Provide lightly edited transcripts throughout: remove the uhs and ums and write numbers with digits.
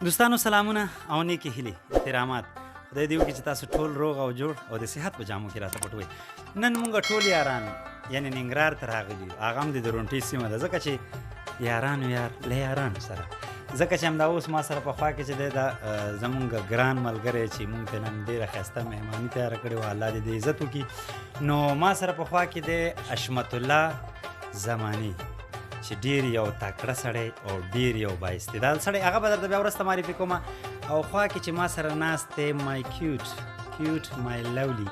دوستانو سلامونه او نیکې هیلې احترامات خدای دې وکړي چې تاسو ټول روغ او جوړ او د صحت په جامو کې راته پټوئ. نن مونږ ټول یاران یعنې ننګرهار ته راغلي یو، هغه هم د درونټۍ سیمه ده، ځکه چې یارانو یار له یارانو سره، ځکه چې همدا اوس ما سره په خوا کې چې دی دا زمونږ ګران ملګری چې مونږ ته نن ډېره ښایسته مهماني تیاره کړې وه، الله دې د عزت وکړي. نو ما سره په خوا کې دی حشمت الله زماني چې ډېر یو تکړه سړی او ډېر یو بااستعداد سړی، هغه به درته بیا وروسته معرفي کومه. او خوا کې چې ما سره ناست دی مای کیوټ مای لولی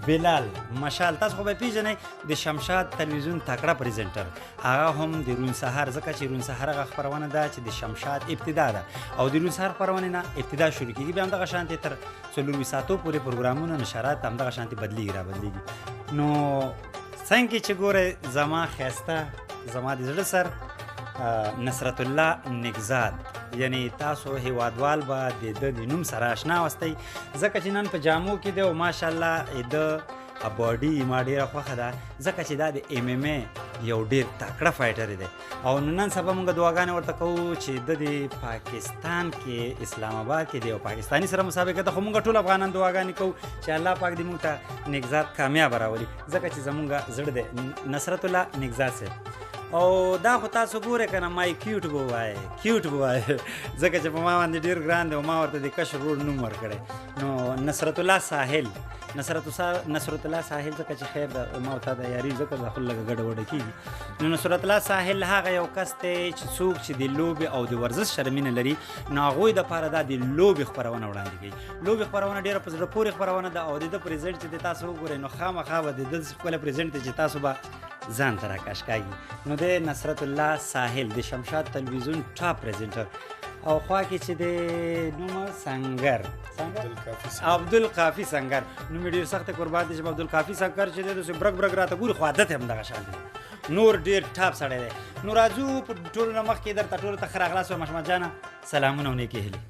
بلال مشال، تاسو خو به پیژنئ د شمشاد تلویزیون تکړه پریزنټر، هغه هم د رون سهار، ځکه چې رون سهار هغه خپرونه ده چې د شمشاد ابتدا ده او د رون سهار خپرونې نه ابتدا شروع کېږي، بیا همدغه شانتې تر 4 ساعتو پورې پروګرامونه نشرات همدغه شانتې بدلېږي رابدلېږي. نو څنګه چې ګورئ زما ښایسته زما د زړه سر نصرت الله نګزاد، یعنی تاسو هیوادوال به د ده د نوم سره اشنا واستئ، ځکه چې نن په جامو کې دی او ماشاءالله د باډي ما ډېره خوښه ده، ځکه چې دا د MMA یو ډېر تکړه فایټر دی. او نن سبا موږ دعاګانې ورته کوو چې د پاکستان کې اسلام آباد کې دی او پاکستاني سره مسابقه ده، خو موږ ټول افغانان دعاګانې کوو چې الله پاک دې موږ ته نګزاد کامیاب راولي، ځکه چې زموږ زړه دی نصرت الله نګزاد صاحب. او دا خو تاسو ګورئ که نه مای کیوټ به ووایې ځکه چې په ما باندې ډېر ګران دی او ما ورته د کشر ورور نوم ورکړی. نو نصرت الله ساحل ځکه چې خیر ده ما او تا د یاري ځکه دا خو لږه ګډه وډه کېږي. نو نصرت الله ساحل هغه یو کس دی چې څوک چې د لوبې او د ورزش سره مینه لري، نو هغوی دپاره دا د لوبې خپرونه وړاندې کوي. لوبې خپرونه ډېره په زړه پورې خپرونه ده او د ده پرزنټ چې دی تاسو وګورئ نو خامخا به د ده ښکلی پرزنټ دی چې تاسو به ځان ته راکش کاږي. نو دی نصرت الله ساحل د شمشاد تلویزیون ټاپ پرزنټر، او خوا کې چې دی نومه سنګر عبدالقافي سنګر، نوم یې ډېر سخت قربان دی چې عبدالقافي سنګر چې دی داسې برګ راته ګوري، خو عادت یې همدغه شان دی، نور ډېر ټاپ سړی دی. نو راځو په ټولو نه مخکې درته ټولو ته ښه راغلاست وایم حشمت جانه، سلامونه او نیکې هیلې.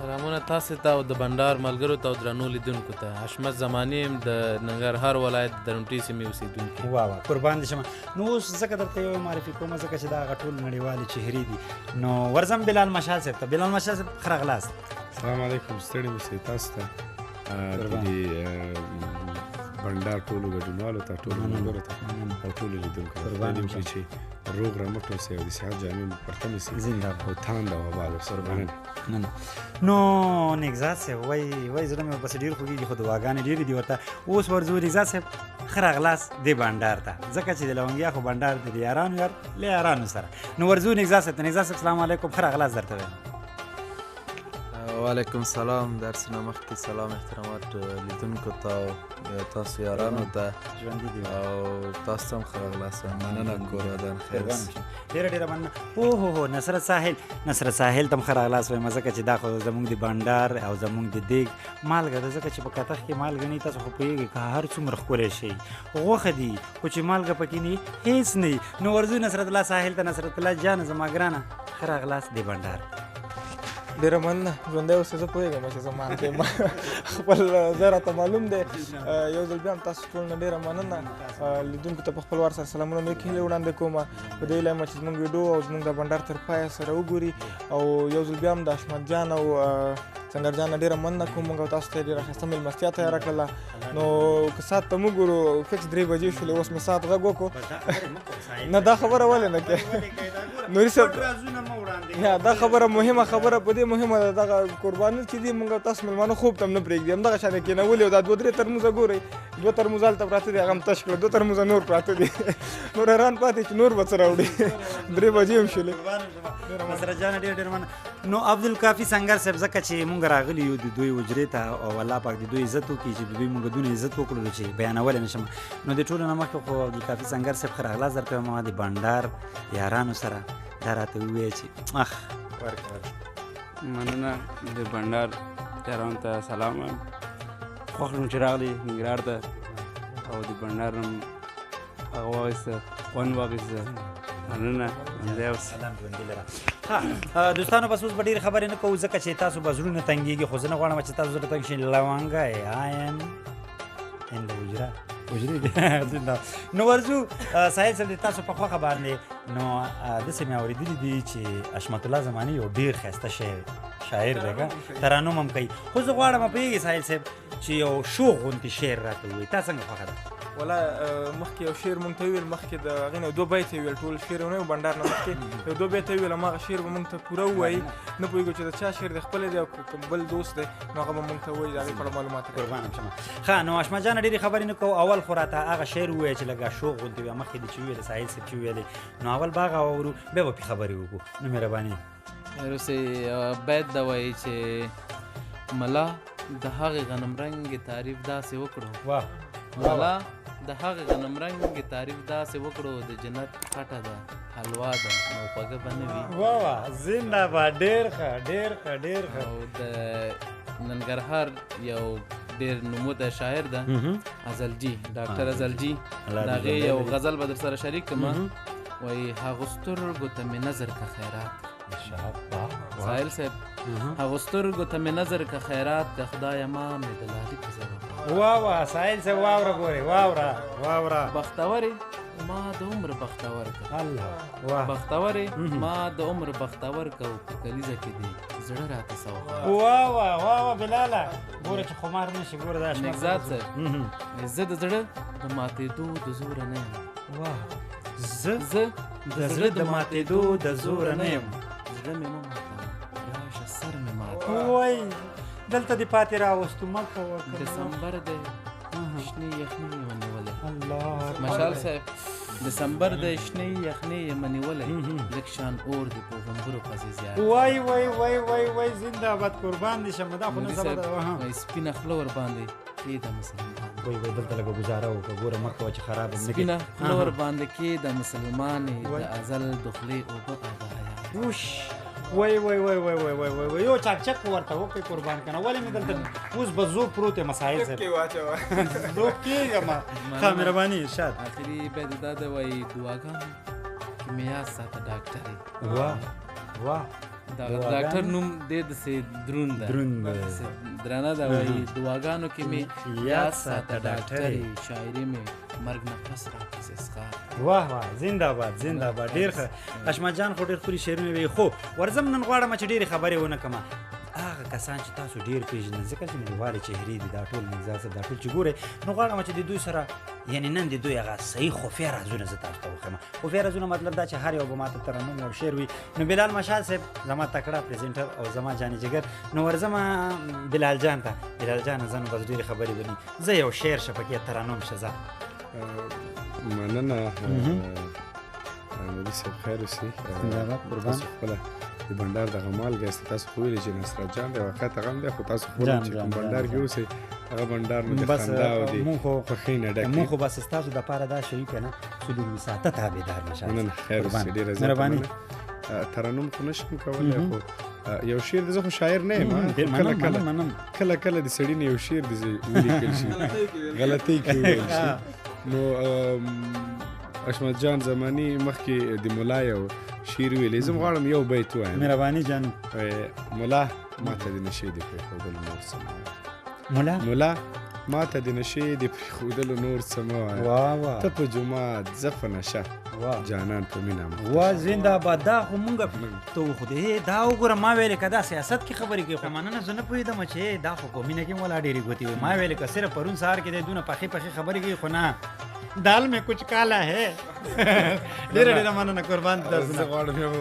سلامونه تاسو ته او د بنډار ملګرو ته او درنو لیدونکو ته. حشمت زماني یم د ننګرهار ولایت درونټۍ سیمې اوسېدونکی. واه قربان دې شمه. نو اوس ځکه درته یو معرفي کومه ځکه چې دا هغه ټول نړیوالې چهرې دي. نو ورځم بلال مشال صاحب ته. بلال مشال صاحب ښه راغلاست. السلام علیکم، ستړي اوسئ تاسو ته د بنډار ټولو ګډونوالو ته ټولو ملګرو ته او ټولو لیدونکو ته خدای دې وکړي چې روغ رمټ اوسئ او د صحت جامې مو پرته نیسي او تاند او آباد اوسئ. نو نګزاد صاحب وایي زړه مې ورپسې ډېر خوږېږي، خو دعاګانې ډېرې دي ورته. اوس ورځو نګزاد صاحب ښه راغلاست دې بنډار ته، ځکه چې د لونګیا خو بنډار دی د یارانو یار له یارانو سره. نو ورځو نګزاد صاحب ته. نګزاد صاحب سلام علیکم، ښه راغلاست درته وایم. وعلیکم سلام، درس نه مخکې سلام احترامات لیدونکو ته او تاسو یارانو ته او تاسو ته هم ښه راغلاست. مننه کور ودان خیر. ډېره مننه. اوهو نصرت ساحل ته هم ښه راغلاست وایم، ځکه چې دا خو زموږ د بنډار او زموږ د دیګ مالګه ده، ځکه چې په کتغ کې مالګه نه وي، تاسو خو پوهېږئ که هر څومره ښکلی شي غوښه دي، خو چې مالګه پکې نه وي هېڅ نه وي. نو ورځو نصرت الله ساحل ته. نصرت الله جانه زما ګرانه ښه راغلاست د بنډار. ډېره مننه، ژوندی اوسئ. زه پوهېږم چې زما خپل ځای راته معلوم دی. یو ځل بیا هم تاسو ټول نه ډېره مننه. لیدونکو ته په خپل وار سره سلامونه نیکې هیلې وړاندې کوم. په دې هیله یم چې زموږ ویډیو او زموږ د بنډار تر پایه سره وګوري. او یو ځل بیا هم د حشمت جان او سنګر جان ډېره مننه کوم. موږ تاسو ته ډېره ښایسته مېلمستیا تیاره کړله. نو که ساعت ته موږ ګورو فکس 3 بجې شولې، اوس مې ساعت غږ وکړو. نه دا خبره ولې نه کوې نوري صاحب؟ دا خبره مهمه خبره په دې مهمه ده، دغه قرباني چې دي موږ تاسو مېلمانه خوب ته هم نه پرېږدي، همدغه شان یې کېنولي او دا 2-3 ترموزه ګورئ، 2 ترموزه هلته پراته دي، هغه هم تش کړه، 2 ترموزه نور پراته دي. نور حیران پاتې چې نور به څه راوړي. 3 بجې هم شولې. نصرت جانه ډېر مننه. نو عبدالقافي سنګر صاحب ځکه چې مونږ راغلي یو د دوی حجرې ته او الله پاک د دوی عزت وکړي چې د دوی مونږ دونه عزت وکړلو چې بیانولی نه شم. نو د ټولو نه مخکې خو عبدالقافي سنګر صاحب ښه راغلاست درته وایم. ما د بنډار یارانو سره دا راته ووایه چې مننه. د بنډار یارانو ته سلام وایم، خوښ یم چې راغلي ننګرهار ته او د بنډار هم هغه واخیسته خوند واخیسته. مننه. دوستانو بس اوس به ډېرې خبرې نه کوو، ځکه چې تاسو به زړونه تنګېږي، خو زه نه غواړم چې تاسو زړه تنګ شي. لونګی آیم ان د حجرې دي. نو ورځو ساحل صاحب د تاسو په خوښه باندې نو داسې مې اورېدلي دي چې حشمت الله زماني یو ډېر ښایسته شاعر دی که ترانم هم کوي خو زه غواړم پوهېږي ساحل صاحب چې یو شوق غوندې شعر راته ووایي تا څنګه خوښه ده ولا مخکې یو شعر مونږ ته وویل مخکې د هغې نه 2 بیت یې ویل ټول شعر ونه بنډار نه مخکې یو 2 بیت یې ویل هماغه شعر به مونږ ته پوره ووایي نه پوهېږو چې د چا شعر دی خپله دی او که بل دوست دی نو هغه به مونږ ته ووایي د هغې په اړه معلومات راکړي قربانم شمه ښه نو اشمت جانه ډېرې خبرې نه کوو اول خو راته هغه شعر ووایه چې لږه شوق غوندې وي مخکې دې چې وویلې ساحل صاحب چې وویلې نو اول به هغه واورو بیا به پرې خبرې وکړو نو مهرباني روسي بیت دا وایي چې ملا د هغې غنمرنګې تعریف داسې وکړو واه ملا د هغې غنمرنګې تعریف داسې وکړو د جنت خټه ده حلوا ده نو خوږه به نه وي واه واه زنده باد ډېر ښه ډېر ښه ډېر ښه او د ننګرهار یو ډېر نوموته شاعر ده ازلجي ډاکټر ازلجي د هغې یو غزل به در سره شریک کړم وایي هغو سترګو ته مې نظر که خیرات ساحل صاحب هغو سترګو ته مې نظر که خیرات که خدایه ما مې د لالي په زړه واه واه ساحل صاحب واوره ګورې واوره واوره بختورې ما د عمر بختور که الله واه بختورې ما د عمر بختور که او په کلیزه کې دې زړه راته سوغات واه واه واه واه بلاله ګوره چې خمار نه شي ګوره دا نګزاد صاحب زه د زړه د ماتېدو د زوره نه یم واه زه د زړه د ماتېدو د زوره نه یم زړه مې مه ماته راشه سر مې ماته وای دلته دې پاتې راوستو مه کوه دسمبر دی شنې یخنۍ یې ونیولی الله مشال صاحب دسمبر د شنې یخنۍ یې منیولی لږ شان اور دی په غومبرو پسې زیات وای وای وای وای وای زنده باد قربان دې شم دا خو نه سبا ده وایي سپینه خوله ورباندې کېده مسلمان وای وای دلته لږه ګزاره وکړه ګوره مه کوه چې خراب هم نه سپینه خوله ورباندې کېده مسلمانې د ازل د خولې اوبه آبایا وش وای وای وای وای وای وای وای وای یو چکچک ورته وکړئ قربان کنه ولې مې دلته اوس به زوب پروت یم ساحل صاحب زوب کېږم ښه مهرباني ارشاد آخري بیت دا ده وایي دعاګانو کې مې یاد ساته ډاکټرې واه واه دا ډاکټر نوم دې داسې دروند ده درانه ده وایي دعاګانو کې مې یاد ساته ډاکټرې شاعري مې مرګ نه پس راپسې اسخار واه واه زنده باد زنده باد ډېر ښه اشمت جان خو ډېر ښکلي شعرونه ویل خو ورځم نن غواړم چې ډېرې خبرې ونه کړم هغه کسان چې تاسو ډېر پېژنئ ځکه چې نړیوالې چهرې دي دا ټول نګزار صاحب دا ټول چې ګورئ نو غواړم چې د دوی سره یعنې نن د دوی هغه صحیح خفیه رازونه زه تاسو ته وښیم خفیه رازونه مطلب دا چې هر یو به ماته ترنم یو شعر وي نو بلال مشال صاحب زما تکړه پریزنټر او زما جانې جګر نو ورځم بلال جان ته بلال جان زه نو بس ډېرې خبرې ونی زه یو شعر شه پکې ترنم شه زه مننه مولوي صاحب خیر اوسئ تاسو خپله د بنډار دغه مالګه است تاسو خو ویلې چې نصرت جان دی واقعیت هغه هم دی خو تاسو خو چې کوم بنډار کې اوسئ هغه بنډار مو د خندا او د خوښۍ نه ډک مونږ خو بس ستاسو دپاره دا شوي که نه څلور ساعته تابعدار مشال مننه خیر اوسئ ډېره زیاته مننه ترنم خو نشم کولی خو یو شعر دی زه خو شاعر نه یم کله کله د سړي نه یو شعر دی ولیکل شي غلطۍ کې وویل شي نو اشمت جان زماني مخکې د ملا یو شعر ویلی زه غواړم یو بیت ووایم مهرباني جان ملا ماته د نشې د پرېښودلو نور څه مه ملا ماته د نشې د پرېښودلو نور څه مه وایه ته په جومات زه په نشه جانان په مینه وا زنده باد دا خو مونږ ته وښودې دا وګوره ما ویلې که دا سیاست کې خبرې کوي خو مننه زه نه پوهېدم چې دا خو په مینه کې مولا ډېرې ګوتې وي ما ویلې که صرف پرون سهار کې دی دونه پخې خبرې کوي خو نه دال میں کچھ کالا ہے ډېره ډېره مننه قربان زه غواړم یو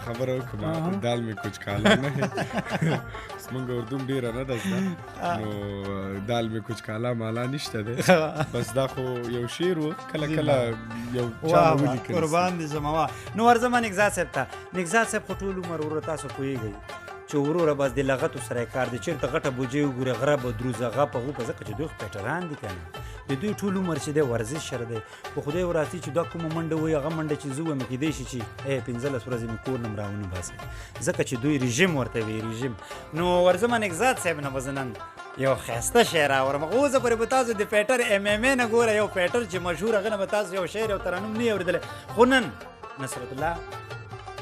خبره وکړم دال مې کچھ کالا نه زمونږ اردو ډېره نه ده زده نو دال مې کچھ کالا مالا نشته دی بس دا خو یو شعر و کله کله یو چا ولیکل قربان دي زما نو ورځم نګزاد صاحب ته نګزاد صاحب خو ټول عمر وروره تاسو پوهېږئ چې وروره بس د لغتو سره یې کار دی چېرته غټه بوجۍ وګورې غره به دروزه غپه غوپه ځکه چې دوی پیټران دي که نه د دوی ټول عمر چې دی ورزش سره دی په خدای وراسي چې دا کومه منډه وایي هغه منډه چې زه وایم کیدای شي چې 15 ورځې مې کور نه م راونه باسي ځکه چې دوی رژیم ورته وي رژیم نو ورځم نګزاد صاحب نه به زه نن یو ښایسته شعر راوړم خو اوسه پورې به تاسو د پیټر MMA نه ګوره یو پیټر چې مشهور هغه نه به تاسو یو شعر یو ترنم نه یې اورېدلی خو نن نصرت الله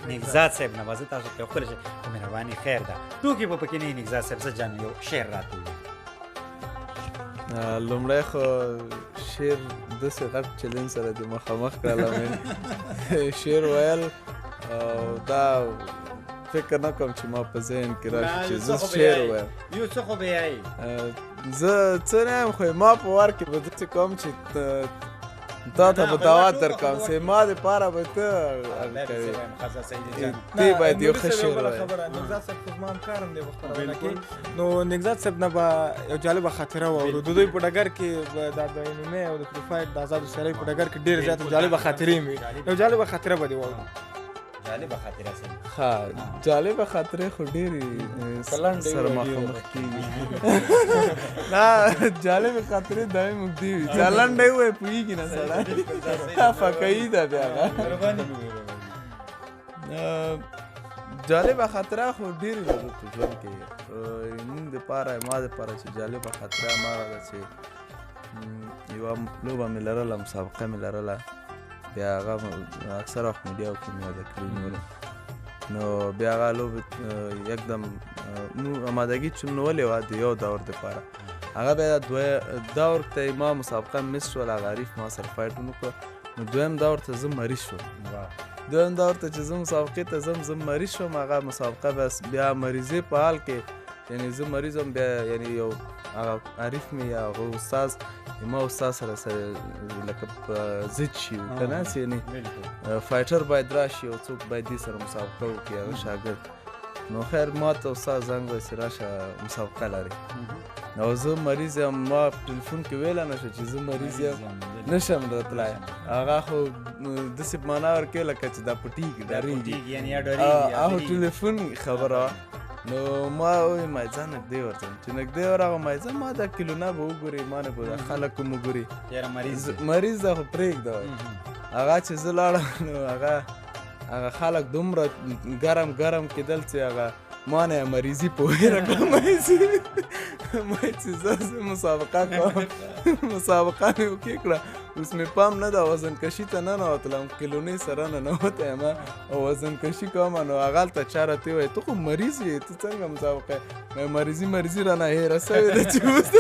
نګزاد صاحب نه به زه تاسو ته یو ښکلی شعر خو مهرباني خیر ده ټوکې به پکې نه وي نګزاد صاحب زه جان یو شعر راته ووایي لومړی خو شعر داسې غټ چلنج سره دې مخامخ کړلم شعر ویل او دا فکر نه کوم چې ما په ذهن کې راشي چې زه شعر ووایم یو څه خو به یې زه څه نه یم خو ما په وار کې به داسې کوم چې تا ته به دعوت درکوم چې ما دپاره به ته هغه کوې تی باید یو ښه شعر ووایې نګزاد صاحب خو زما همکار هم دی په خپرونه کې نو نګزاد صاحب نه به یو جالبه خاطره واورو د دوی په ډګر کې دا د انمي او د فري فایټ د آزادو سیالۍ په ډګر کې ډېرې زیاتې جالبه خاطرې مې یو جالبه خاطره به دې واورو جالبه خاطره سي ها جالبه خاطرې خو ډېرې سره مخامخ کېږي نه جالبه خاطرې دا یې موږ دی وي چې لنډی ووایي پوهېږي نه سړی فقهي ده بیا جالبه خاطره خو ډېرې لرو په ژوند کې موږ دپاره ما دپاره چې جالبه خاطره هماغه ده چې یوه لوبه مې لرله مسابقه مې لرله بیا هغه اکثر وخت میډیاو کې مې یاده کړې نیولې نو بیا هغه لوبې یکدم آمادګي چې نیولې وه د یو دور دپاره هغه بیا دور ته ما مسابقه مس شول هغه عریف ما سره فایټ ونه کړه نو دویم دور ته زه مریض شوم دویم دور ته چې زه مسابقې ته ځم زه مریض شوم هغه مسابقه بیا مریضۍ په حال کې یعنی زه مریض وم بیا یعنی یو هغه عریف مې یا هغه استاد ما استاد سره لکه ضد شي که نه یعنی فایټر باید راشي او څوک باید دې سره مسابقه وکړي هغه شاګرد نو خیر ما ته استاد زنګ وایي چې راشه مسابقه لري نو زه مریض یم ما ټلیفون کې ویله نه شو چې زه مریض یم نشم راتلی هغه خو داسې معنا ورکوي لکه چې دا پټېږي ډارېږي هغه ټلیفون خبره نو ما وایي ما ځه نږدې ورځم چې نږدې ورغلم ما ځه ما دا کیلونه به وګورې ما نه به دا خلک هم وګوري مریض ده خو پرېږده هغه چې زه لاړم نو هغه خلک دومره ګرم کېدل چې هغه ما نه یې مریضي په ویره کړه ما چې زه مسابقه کوم مسابقه مې وکې کړه اوس مې پام نه ده وزن کشي ته ننوتلم کیلونې سره ننوتی یم او وزن کشي کوم نو هغه هلته چا راته ووایي ته خو مریض یې ته څنګه مسابقه یې مریضي رانه هېره سوې ده چې اوس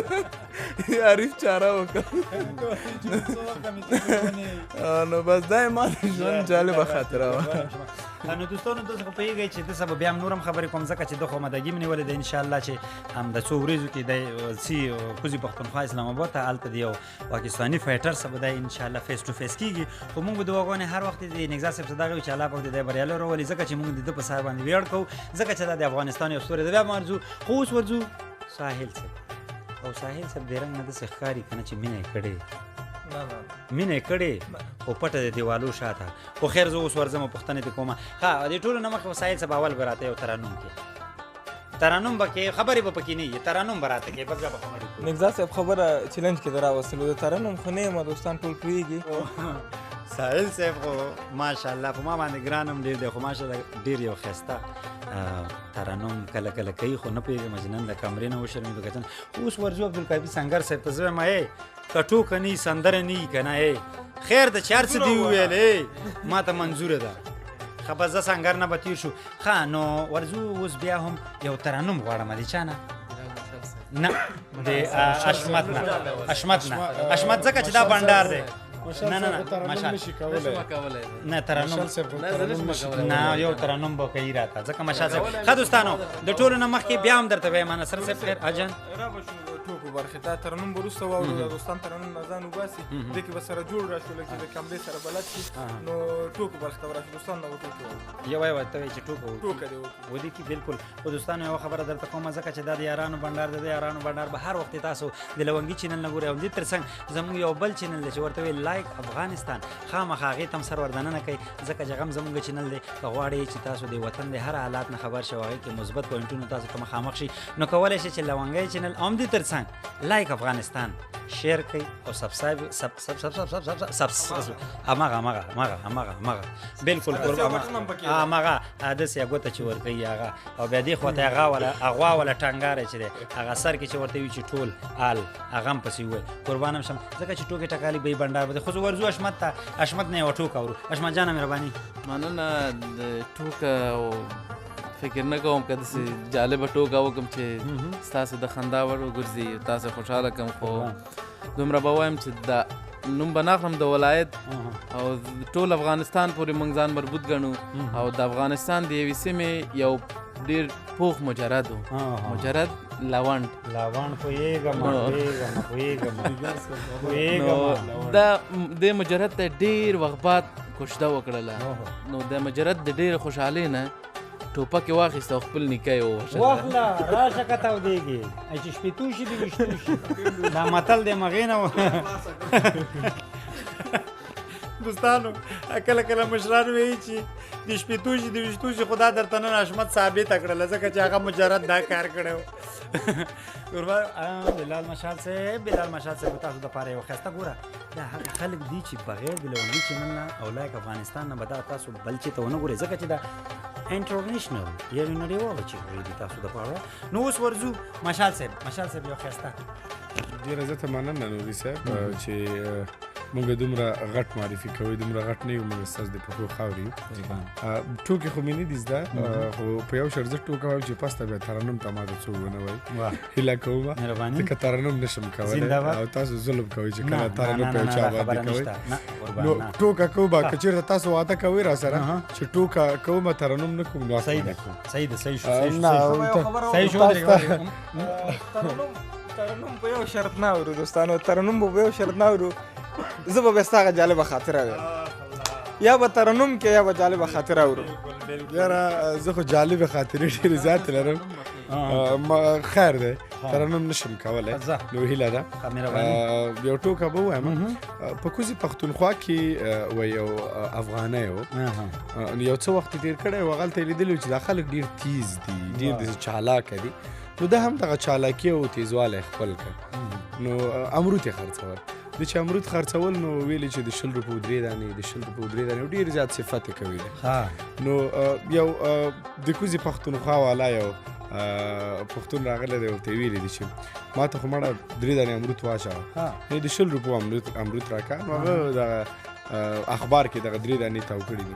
عریف چاره وکړم نو بس دا یې ما د ژوند جالبه خاطره وه نو دوستانو تاسو خو پوهېږئ چې دلته به بیا هم نور هم خبرې کوم ځکه چې ده خو آمادګي مې نیولې ده انشاءالله چې هم د څو ورځو کې دی ځي کوزي پښتونخوا اسلام آباد ته هلته د یو پاکستاني فایټر سره به دی انشاءالله فیس ټو فیس کېږي خو موږ به د هغو نه هر وخت د نګزاد صاحب څه دغه وي چې الله پاک د دی بریالی راولي ځکه چې موږ د ده په سر باندې ویاړ کوو ځکه چې دا د افغانستان یو ستوری ده بیا به ورځو خو اوس ورځو ساحل صاحب او ساحل صاحب د رنګ نه داسې ښکاري که نه چې مینه یې کړې مینه یې کړې خو پټه د دیوالو شاته خو خیر زه اوس ورځم او پوښتنې دې کومه ښه د ټولو نه مخکې ساحل صاحب اول به راته یو ترنم کې ترنم به کې خبرې به پکې نه وي ترنم به راته کې بس بیا به خبرې کوو نګزاد صاحب خبره چیلنج کې در راوستلو د ترنم خو نه یم دوستان ټول پوهېږي ساحل صاحب خو ماشاءالله په ما باندې ګران هم ډېر دی خو ماشاءالله ډېر یو ښایسته ترنم کله کله کوي خو نه پوهېږم چې نن د کمرې نه وشرمېدو که څنګه اوس ورځو عبدالکافي سنګر صاحب ته زه وایم که ټوکه نه وي سندره نه وي که نه خیر د چې هر څه دې وویل ما ته منظوره ده ښه بس زه سنګر نه به تېر شو ښه نو ورځو اوس بیا هم یو ترنم غواړم د چا نه نه د اشمت نه اشمت ځکه چې دا بنډار دی نه ترنم نه یو ترنم به کوي راته ځکه مشال صاحب ښه دوستانو د ټولو نه مخکې بیا هم درته وایم نصر صاحب خیر اجان ټوکو برخې دا ترنم به وروسته واورو دا دوستان ترنم نه ځان وباسي دې کې به سره جوړ راشو لکه د کمرې سره بلد شي نو ټوکو برخې ته به راشو دوستان نه به ټوکې یو ته وایي چې ټوکه دې وکړي ودې کې بالکل خو دوستانو یوه خبره درته کومه ځکه چې دا د یارانو بنډار دی د یارانو بنډار به هر وخت تاسو د لونګي چینل نه ګورئ او دې تر څنګ زموږ یو بل چینل دی چې ورته وایي لایک افغانستان خامخا هغې ته هم سر وردننه کوي ځکه چې هغه هم زموږ چینل دی که غواړئ چې تاسو د وطن د هر حالات نه خبر شئ او هغې کې مثبت پوینټونه تاسو ته مخامخ شي نو کولی شئ چې لونګی چینل هم دې تر څنګ لایک افغانستان شیر کوي او سبسکرایب هماغه بالکل هماغه داسې یې ګوته چې ورکوي هغه او بیا دې خواته اغوا ولا ټنګاری چې دی هغه سر کې چې ورته وي چې ټول حال هغه هم پسې ووایي قربان هم شم ځکه چې ټوکې ټکالي به یې بنډار به دی خو زه ورځو اشمت نه یوه ټوکه اورو اشمت جانه مهرباني مننه د ټوکه او فکر نه کوم که داسې جالبه ټوکه وکړم چې ستاسو د خندا وړ وګرځي تاسو خوشحاله کړم خو دومره به وایم چې د نوم به نه اخلم د ولایت او ټول افغانستان پورې موږ ځان مربوط ګڼو او د افغانستان د یوې سیمې یو ډېر پوخ مجرد و مجرد لاوند نو د مجرد ته ډېر وخت بعد کوشده وکړله نو د مجرد د ډېرې خوشحالۍ نه ټوپک یې واخیسته او خپل نیکه یې ووژل واخله راشه که تودېږي چې شپېتو شي د ویشتو شي دا متل دی مغې نه دوستانو کله کله مشران وایي چې د شپېتو شي د ویشتو شي خو دا درته نن حشمت ثابته کړله ځکه چې هغه مجرد دا کار کړی و بلال مشال صاحب تاسو دپاره یو ښایسته ګوره دا هغه خلک دي چې بغیر د لونډي چینل نه او لایک افغانستان نه به دغه تاسو بل چېته ونه ګورئ ځکه چې دا انټرنیشنل یوې نړیواله چینل دي تاسو دپاره نو اوس ورځو مشال صاحب یو ښایسته ډېره زیاته مننه نوري صاحب چې موږ دومره غټ معرفي کوئ دومره غټ نه یو موږ ستاسو د پښو خاورې یو ټوکې خو مې نه دي زده خو په یو شرط زه ټوکه وایم چې پس ته بیا ترنم ته ما ته څوک ونه وایي هیله کوم ځکه ترنم نشم کولی او تاسو ظلم کوئ چې کله ترنم په یو چا باندې کوئ نو ټوکه کومه که چېرته تاسو واده کوئ را سره چې ټوکه کومه ترنم نه کوم نو صحیح شو ترنم په یو شرط نه اورو دوستانو ترنم په یو شرط نه اورو زه به بیا ستا هغه جالبه خاطره وایم یا به ترنم کې یا به جالبه خاطره اورو یاره زه خو جالبه خاطرې ډېرې زیاتې لرم خیر دی ترنم نشم کولی نو هیله ده یو ټوکه به ووایم په کوزي پښتونخوا کې و یو افغانی و یو څه وخت تېر کړی و هغلته یې لیدلي و چې دا خلک ډېر تیز دي ډېر داسې چالاکه دي نو ده هم دغه چالاکي او تیزوالی خپل کړ نو امرود یې خرڅول د چې امرود خرڅول نو ویلې چې د 10 روپو 3 دانې ډېر زیات صفت یې کوي نو یو د کوزي پښتونخوا والا یو پښتون راغلی دی ورته یې ویلي دي چې ما ته خو مړه 3 دانې امرود واچوه د 10 روپو امرود راکړه نو هغه دغه اخبار کې دغه 3 دانې تاو کړي دي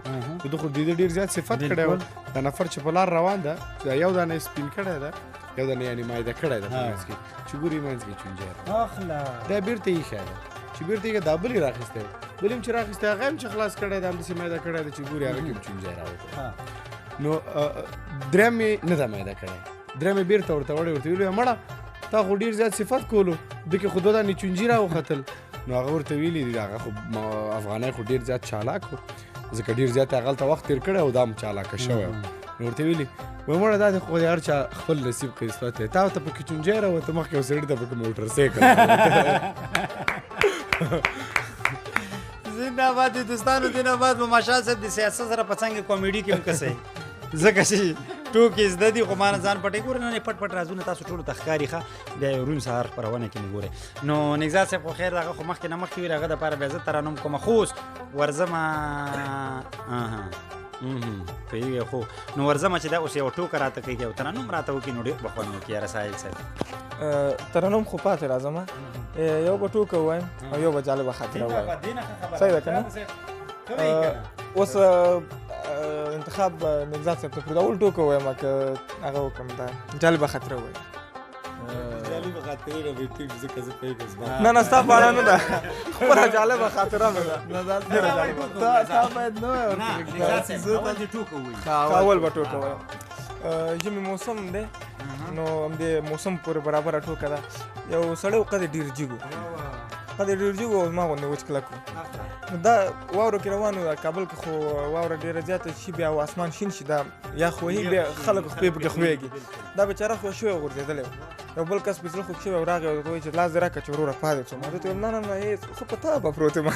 خو خو د ډېر زیات صفت کړی و دا نفر چې په لار روان ده یو دانه یې سپین کړی ده یو دانه یعنې مایده کړی ده په منځ کې چې ګوري منځ کې چونجی دا بیرته ایښی ده چې بیرته یې دا بل یې راخیستی بل هم چې راخیستی هغه هم چې خلاص کړی ده همداسې مایده کړی ده چې ګوري هغه کې هم چونجی راوتی نو درېیم یې نه ده مایده کړی درېیم یې بیرته ورته وړی ورته ویلي مړه تا خو ډېر زیات صفت کولو ده کې خو 2 دانې چونجي راوختل نو هغه ورته ویلي دي هغه خو افغانی خو ډېر زیات چالاک و ځکه ډېر زیات یې هغلته وخت تېر کړی او دا هم چالاکه شوی نو ورته ویلي وایي مړه دا خو د هر چا خپل نصیب قسمت دی تا ته پکې چونجی راوته مخکې یو سړي ته پکې موټر سایکل زنده‌باد دوستانو دینه‌باد به مشال صاحب د سیاست سره په څنګه کامیډي کې هم کسئ ځکه چې ټوکې زده دي خو ما نه ځان پټې ګورې نه پټ رازونه تاسو ټولو ته ښکاري ښه بیا یو روڼ سهار خپرونه کې مو ګورئ نو نګزاد صاحب خو خیر هغه خو مخکې نه مخکې وي هغه دپاره بیا زه ترنم کوم خو اوس ورځمه پوهېږئ خو نو ورځمه چې دا اوس یو ټوکه راته کوي او ترنم راته وکړي نو ډېر به خوند وکړي یاره ساحل صاحب ترنم خو پاتې راځم یو به ټوکه ووایم او یو به جالبه خاطره ووایم صحیح ده که نه اوس انتخاب نګزاد صاحب ته پرېږده اول ټوکه ووایم که هغه وکړم دا جالبه خاطره ووایم نه ستا په اړه نه ده خپله جالبه خاطره مې ده تا باید نه اول به ټوکه ووایم ژمي موسم دی نو همدې موسم پورې برابره ټوکه ده یو سړی و قد ډېر جګ و زما غوندې وچ کلک و دا واوره کې روان و کابل کې خو واوره ډېره زیاته شي بیا او اسمان شین شي دا یخ وهي بیا خلک خپې پکې خویږي دا بیچاره خو شوی غورځېدلی و یو بل کس په زړه خوږ شوی او راغی او ورته وایي چې لاس دې راکړه چې وروره پاتې شم ما ورته ویل نه خو په تا به پروت یم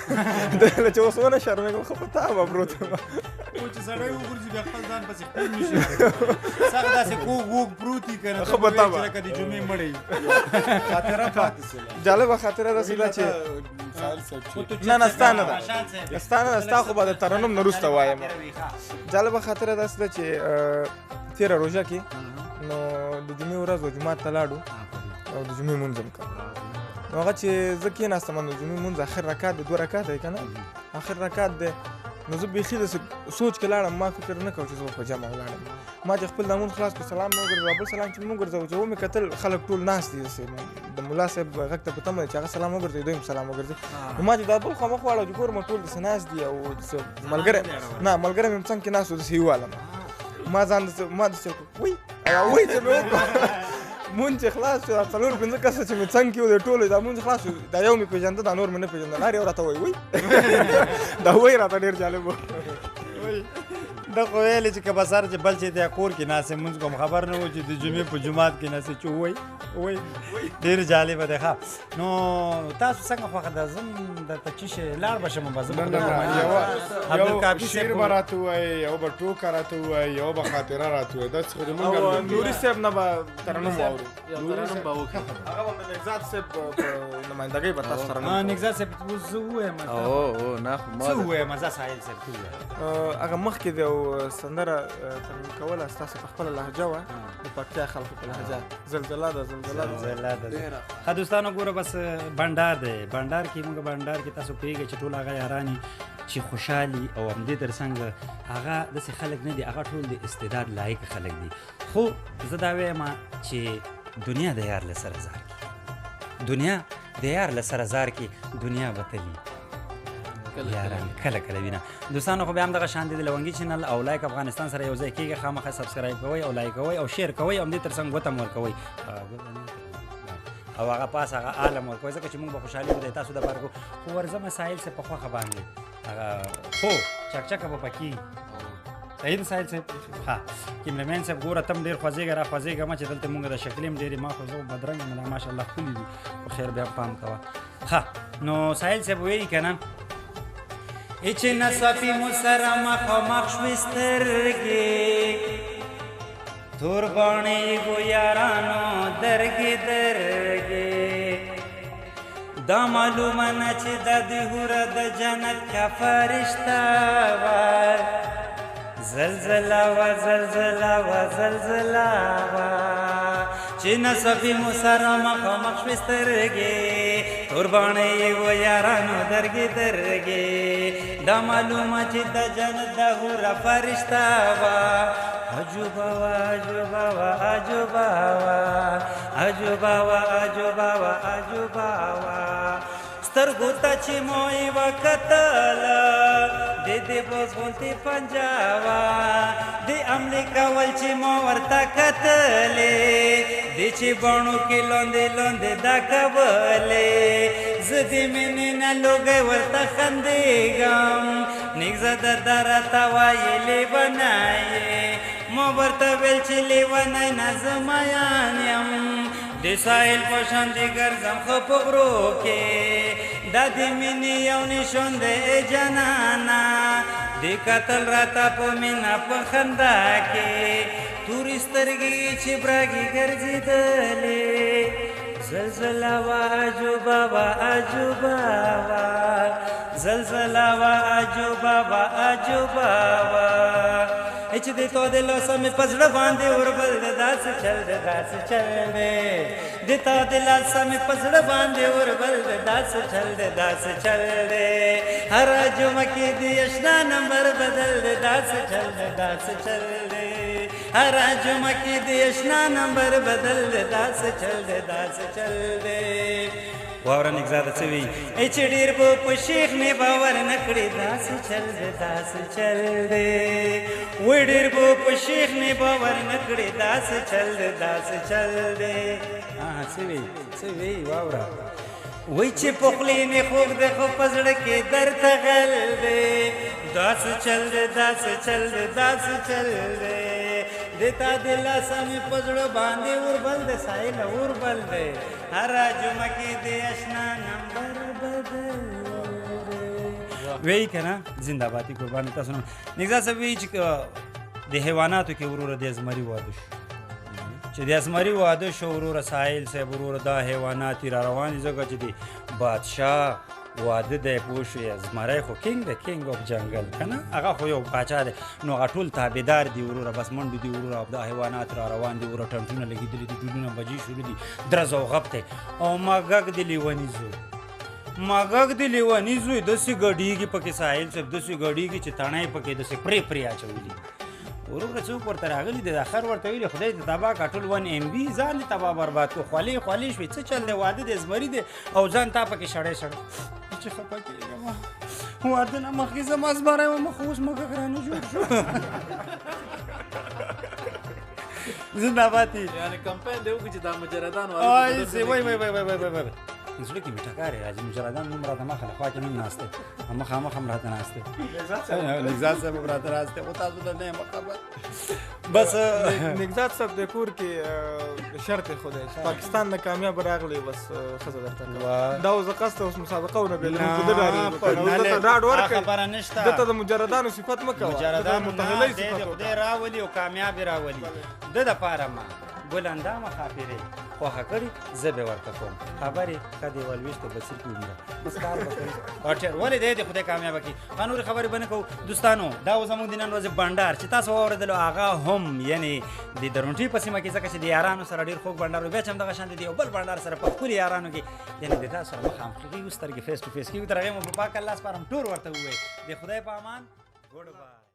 چې اوس ونه شرمېږم خو په تا به پروت یم چې سړی وګورځي بیا خپل ځان پسې خپل نه شي سخت داسې کوږ وږ پروت وي که نه ښه په تا به لکه د جمعې مړی خاطره پاتې شوله جالبه خاطره داسې ده چې نه ستا نه ده ستا نه ده ستا خو به د ترنم نه وروسته وایم جالبه خاطره داسې ده چې تېره روژه کې نو د جمعې ورځ و جومات ته لاړو او د جمعې مونځ هم کړ نو هغه چې زه کېناستم د جمعې مونځ اخر رکعت دی 2 رکعته یې که نه اخر رکعت دی نو زه بیخي داسې سوچ کې لاړم ما فکر نه کوم چې زه به په جمع ولاړم ما چې خپل لمونځ خلاص کړ سلام مې وګرځاوه بل سلام چې مې وګرځاوه چې ومې کتل خلک ټول ناست دي داسې د ملا صاحب غږ ته په تمه دی چې هغه سلام وګرځوي دوی هم سلام وګرځوي نو ما چې دا بل خوا مخ واړوه چې ګورم ټول داسې ناست دي او داسې ملګری مې هم څنګ کې ناست و داسې یې ووالم ما ځان ما داسې وی وی چې مې وکړه مونږ چې خلاص شو دا 4-5 کسه چې مې څنګ کې و د ټولو دا مونږ خلاص شو دا یو مې پېژنده دا نور مې نه پېژنده هر یو راته وایي دا وایي راته ډېر جالب و دا خو ویلې چې که بسر چې بل چې دی کور کې ناستې مونځ کوم خبر نه و چې د جمعې په جومات کې ناستې چې وایي ډېر جالبه دی ښه نو تاسو څنګه خوښه ده زه درته چې شی لاړ به شم به زه یو شعر به راته ووایي یو به ټوکه راته ووایي یو به خاطره راته ووایي دا څه خو زمونږ نوري صاحب نه به ترنم واورو ترنم به وکړي هغه به د نګزاد صاحب په نمایندګۍ به تاسو ترنم نګزاد صاحب زه ووایم او نه خو ما څه ووایم زه ساحل صاحب څه ووایم هغه مخکې د یو سندره ترنم کوله ستاسو په خپله لهجه وه د پکتیا خلکو په لهجه زلزله ده ښه دوستانو ګوره بس بنډار دی بنډار کې موږ بنډار کې تاسو پوهېږئ چې ټول هغه یاران چې خوشحالي او همدې تر څنګ هغه داسې خلک نه دي هغه ټول د استعداد لایق خلک دي خو زه دا وایم چې دنیا د یار له سره زار کې دنیا د یار له سره زار کې دنیا به تلي یاران کله کله وینه دوستانو خو بیا هم دغه شان دي د لونګي چینل او لایک افغانستان سره یو ځای کېږي خامخا سبسکرایب کوئ او لایک کوئ او شیر کوئ او همدې تر څنګ ګوته م ورکوئ او هغه پاس هغه عالم ورکوئ ځکه چې موږ به خوشحالي وکړو تاسو دپاره کوو خو ورځمه ساحل صاحب په خوښه باندې هغه هو چکچکه به پکې صحیح ده ساحل صاحب ها کیمرمین صاحب ګوره تم ډېر خوځېږه را خوځېږه مه چې دلته موږ د شکلې هم ډېرې ما خو زه بدرنګ یم ماشاءالله ښکلي دي خو خیر بیا پام کوه ښه نو ساحل صاحب وایي که نه چې نصفي مو سره مخامخ شوې سترګې تور باڼې ګو یارانو درګې دا معلومه نه چې دا د حوره د جنت کا فرشته وه زلزله وه چې نصفي مو سره مخامخ شوې سترګې تور باڼې و یارانو درګې دا معلومه چې د جنت د حوره فرشته وه عجوبه وه سترګو ته چې مو یې وکتله د دې بوز غوندې پنجه وه د عملې کول چې مو ورته کتلې د چې بڼو کې لوندې دا کولې زه د مینې نه لوګی ورته خندېږم نېږزه درته راته وایې لیونی ما ورته ویل چې لیونی نه زه میان یم د ساحل په شان د ګرځم ښه په غرو کې دا د مینې یو نشون دی جانانه د کتل راته په مینه په خندا کې تورې سترګې چې براګې ګرځېدلې زلزله وه عجوبه وه چې د تو د لاسه مې په زړه باندې وربل د داسې چل دی د تا د لاسه مې په زړه باندې وربل د داسې چل دی هره جمعه کې د اشنا نمبر بدل د داسې چل دی هره جمعه کې د اشنا نمبر بدل د داسې چل دی واوره نګزاده څه وایي چې ډېر به په شیخ مې باور نه کړې داسې چل دی وی ډېر به په شیخ مې باور نه کړې داسې چل دی څه وایي واوره وی چې په خولې مې خوږ دی خو په زړه کې درته غل دی داسې چل دی د تا د لاسه مې په زړه باندې وربل دی ساحله وربل دی هره جمعه کې د اشنا نمبر بدل وایي که نه زنده بادي قربانې تاسو نه نګزاد صاحب وایي چې د حیواناتو کې وروره د زمري واده شو چې د زمري واده شو وروره ساحل صاحب وروره دا حیوانات را روان دي ځکه چې د بادشاه واده دی پوه شوې زمری خو کینګ اف جنګل که نه هغه خو یو پاچا دی نو هغه ټول تابعدار دي وروره بس منډې دي وروره دا حیوانات را روان دي وروره ټنټونه لګېدلي دي ډولونه بجې شروع دي درز او غپ دی او ما غږ د لیوني زوی مګګ د لیوني زوی داسې ګډېږي پکې ساحل صاحب داسې ګډېږي چې تڼۍ پکې داسې پرې اچولي وروره څوک ورته راغلي دی د اخر ورته ویلي خدای دې تباه کا ټول 1 MB ځان یې تباه برباد کړو خولې شوې څه چل دی واده دی زمري دی او ځان تا پکې شړی چې خفه کېږم واده نه مخکې زما زمری وم خو اوس مګګ رانه جوړ شو زنده‌باد یعنی کمپاین دی وکړي چې دا مجردان وای زړه کې مې ټکارې راځي مجردان نوم راته مخه له خوا کې نوم ناست دی مخامخ هم راته ناست دی نګزاد صاحب هم راته ناست دی خو تاسو ته نه یم خبر بس نګزاد صاحب د کور کې شرط خو دی چې پاکستان نه کامیاب راغلی بس ښځه درته دا اوس د قصد اوس مسابقه ونه بېلوم خو ده ډاډ ورکړئ خبره نشته دته د مجردانو صفت مه کوه مجردانو متحلۍ نه صفت خدای راولي او کامیاب راولي ده دپاره ما ګل اندامه خاطرې خوښه کړي زه به ورته کوم خبرې ښه دی ولویشته بصیر کې عمره بس کار به کوي ولې دی د خدای کامیابه کړي نورې خبرې به نه کوو دوستانو دا و زموږ د نن ورځې بنډار چې تاسو واورېدلو هغه هم یعنې د درونټۍ په سیمه کې ځکه چې د یارانو سره ډېر خوږ بنډار و بیا چې همدغه شان د یو بل بنډار سره په ښکلي یارانو کې یعنې د تاسو سره مخامخ کېږو سترګې فیس ټو فیس کېږو تر هغې مو په پاک الله سپارم ټول ورته ووایي د خدای په امان ګوډ بای